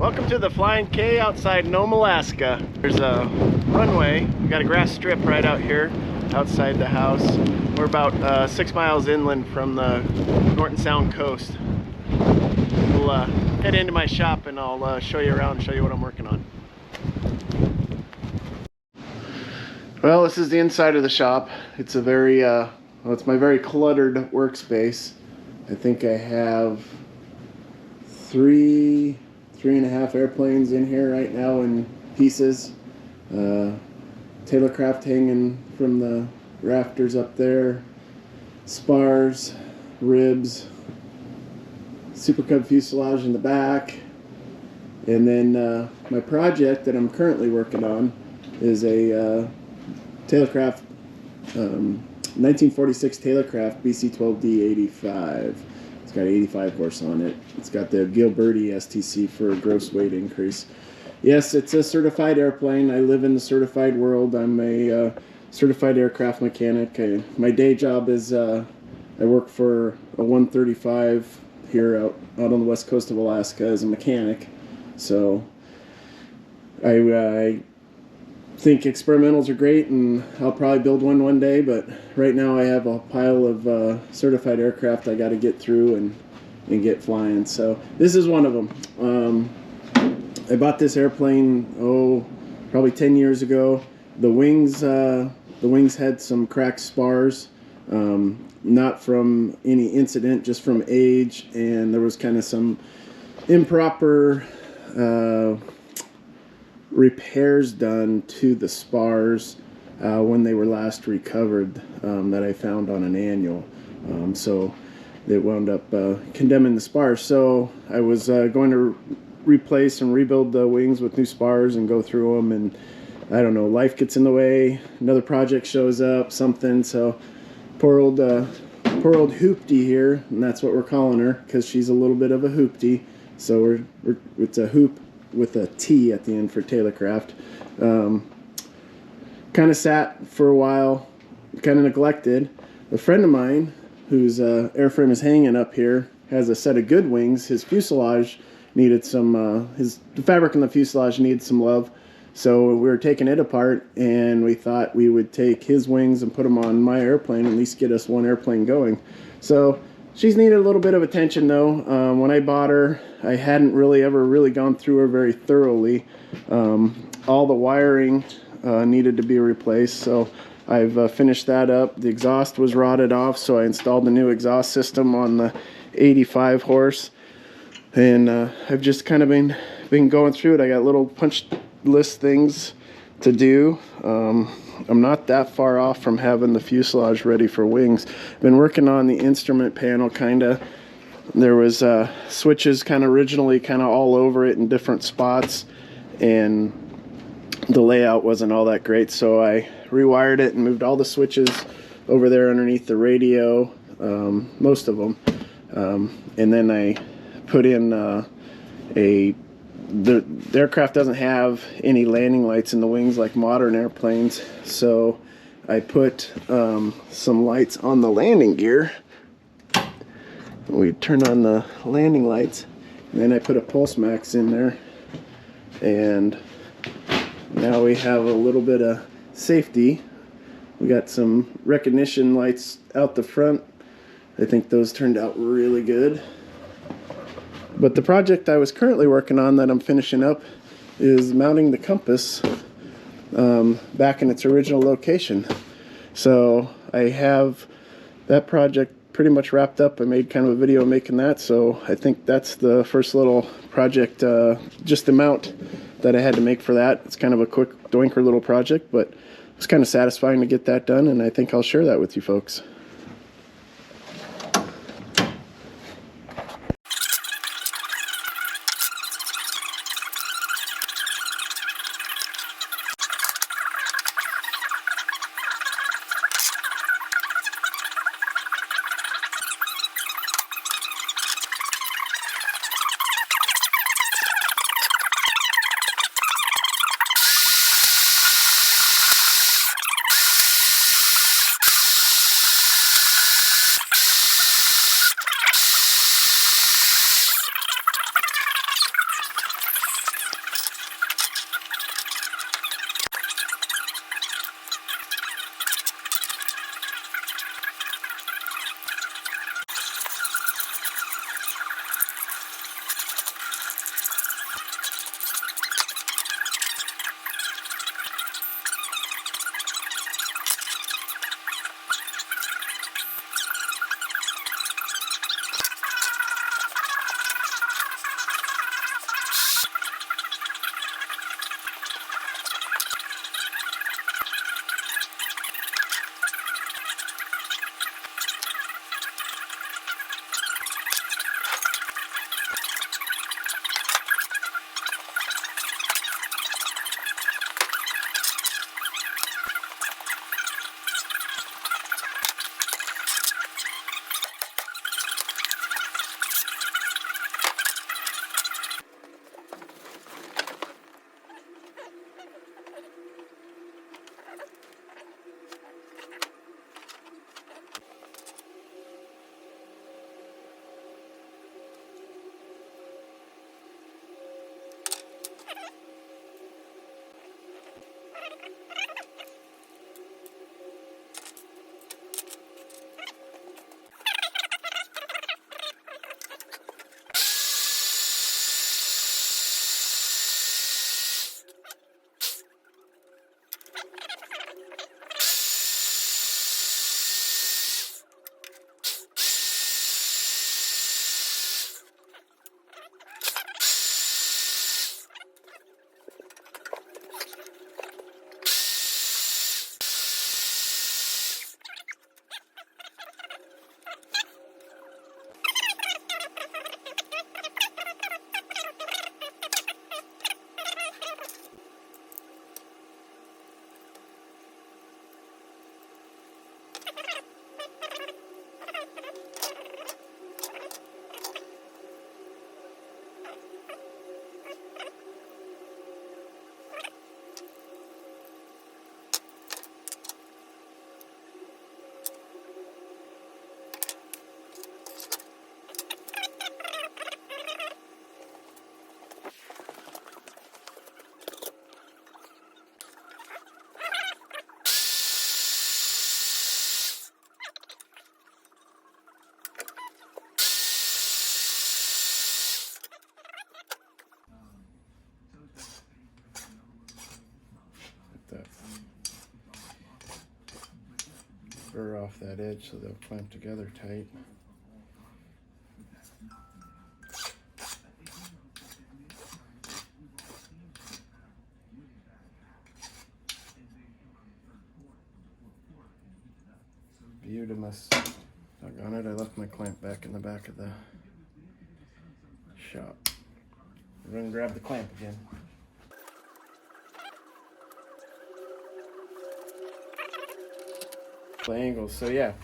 Welcome to the Flying K outside Nome, Alaska. There's a runway. We got a grass strip right out here outside the house. We're about 6 miles inland from the Norton Sound coast. We'll head into my shop and I'll show you around and show you what I'm working on. Well, this is the inside of the shop. It's a very, well, it's my very cluttered workspace. I think I have three and a half airplanes in here right now in pieces. Tailorcraft hanging from the rafters up there, spars, ribs, Super Cub fuselage in the back, and then my project that I'm currently working on is a Tailorcraft 1946 Tailorcraft BC-12D85. It's got 85 horse on it. It's got the Gilberti STC for a gross weight increase. Yes, it's a certified airplane. I live in the certified world. I'm a certified aircraft mechanic. My day job is I work for a 135 here out on the west coast of Alaska as a mechanic. So I think experimentals are great, and I'll probably build one day, but right now I have a pile of certified aircraft I got to get through and get flying. So this is one of them. I bought this airplane probably 10 years ago. The wings had some cracked spars, not from any incident, just from age, and there was kind of some improper repairs done to the spars when they were last recovered that I found on an annual. So they wound up condemning the spars. So I was going to replace and rebuild the wings with new spars and go through them, and I don't know, life gets in the way, another project shows up, something. So poor old hoopty here, and that's what we're calling her because she's a little bit of a hoopty. So it's a hoop with a T at the end for Tailorcraft. Kind of sat for a while, kind of neglected. A friend of mine whose airframe is hanging up here has a set of good wings. His fuselage needed some, the fabric in the fuselage needed some love. So we were taking it apart, and we thought we would take his wings and put them on my airplane, at least get us one airplane going. So she's needed a little bit of attention though. When I bought her, I hadn't ever gone through her very thoroughly. All the wiring needed to be replaced, so I've finished that up. The exhaust was rotted off, so I installed the new exhaust system on the 85 horse, and I've just kind of been going through it. I got little punch list things to do. I'm not that far off from having the fuselage ready for wings. Been working on the instrument panel kinda. There was switches originally all over it in different spots, and the layout wasn't all that great, so I rewired it and moved all the switches over there underneath the radio, most of them, and then I put in the aircraft doesn't have any landing lights in the wings like modern airplanes, so I put some lights on the landing gear. We turn on the landing lights, and then I put a pulse max in there, and now we have a little bit of safety. We got some recognition lights out the front. I think those turned out really good. But the project I was currently working on that I'm finishing up is mounting the compass back in its original location. So I have that project pretty much wrapped up. I made kind of a video making that, so I think that's the first little project, just the mount that I had to make for that. It's kind of a quick doinker little project, but it's kind of satisfying to get that done, and I think I'll share that with you folks. spur off that edge so they'll clamp together tight. Beautimus. Doggone it, I left my clamp back in the back of the shop. Run and grab the clamp again. The angles. So yeah,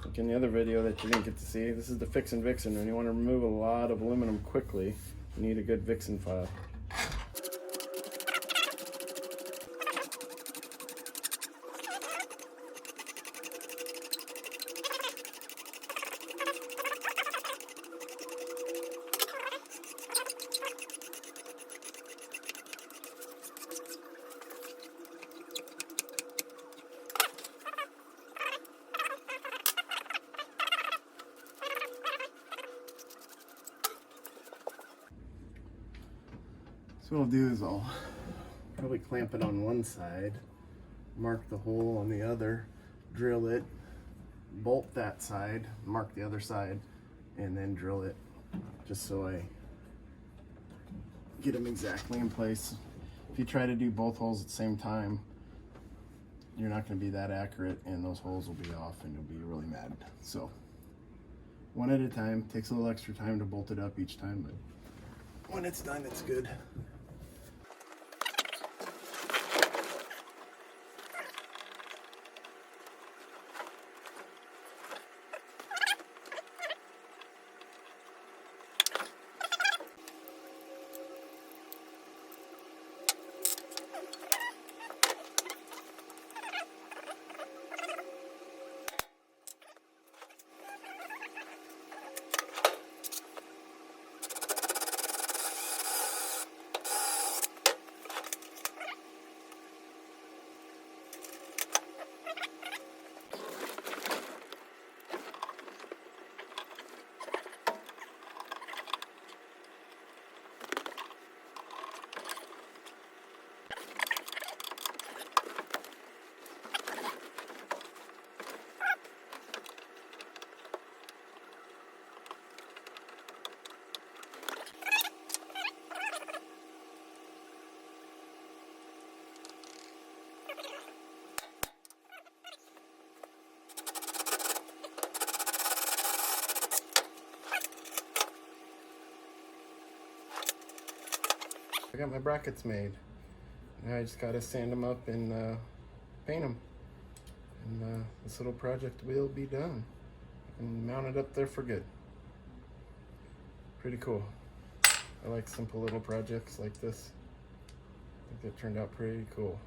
like in the other video that you didn't get to see, this is the Fix and Vixen. When you want to remove a lot of aluminum quickly, you need a good Vixen file. So what I'll do is I'll probably clamp it on one side, mark the hole on the other, drill it, bolt that side, mark the other side, and then drill it, just so I get them exactly in place. If you try to do both holes at the same time, you're not going to be that accurate, and those holes will be off and you'll be really mad. So one at a time. Takes a little extra time to bolt it up each time, but when it's done, it's good. I got my brackets made. Now I just gotta sand them up and paint them. And this little project will be done. And mount it up there for good. Pretty cool. I like simple little projects like this. I think that turned out pretty cool.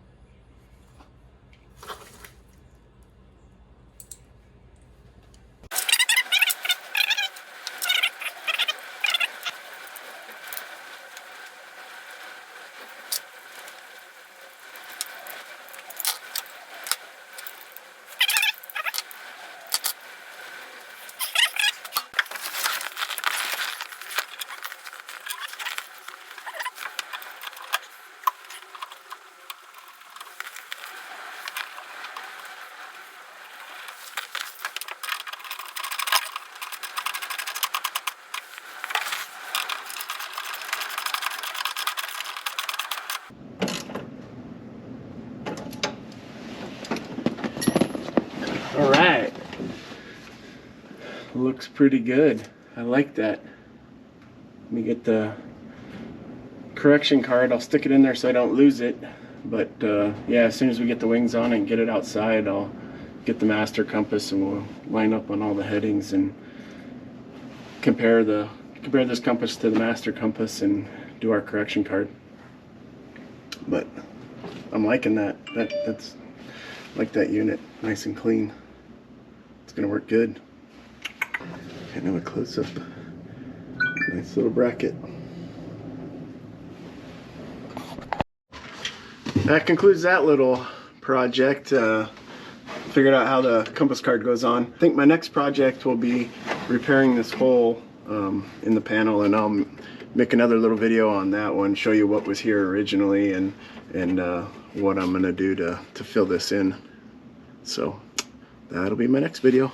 All right, looks pretty good. I like that. Let me get the correction card. I'll stick it in there so I don't lose it. But yeah, as soon as we get the wings on it and get it outside, I'll get the master compass and we'll line up on all the headings and compare this compass to the master compass and do our correction card. But I'm liking that. That's like that unit, nice and clean. It's gonna work good. And a close up. Nice little bracket. That concludes that little project. Figured out how the compass card goes on. I think my next project will be repairing this hole in the panel, and I'll make another little video on that one, show you what was here originally and what I'm gonna do to fill this in. So that'll be my next video.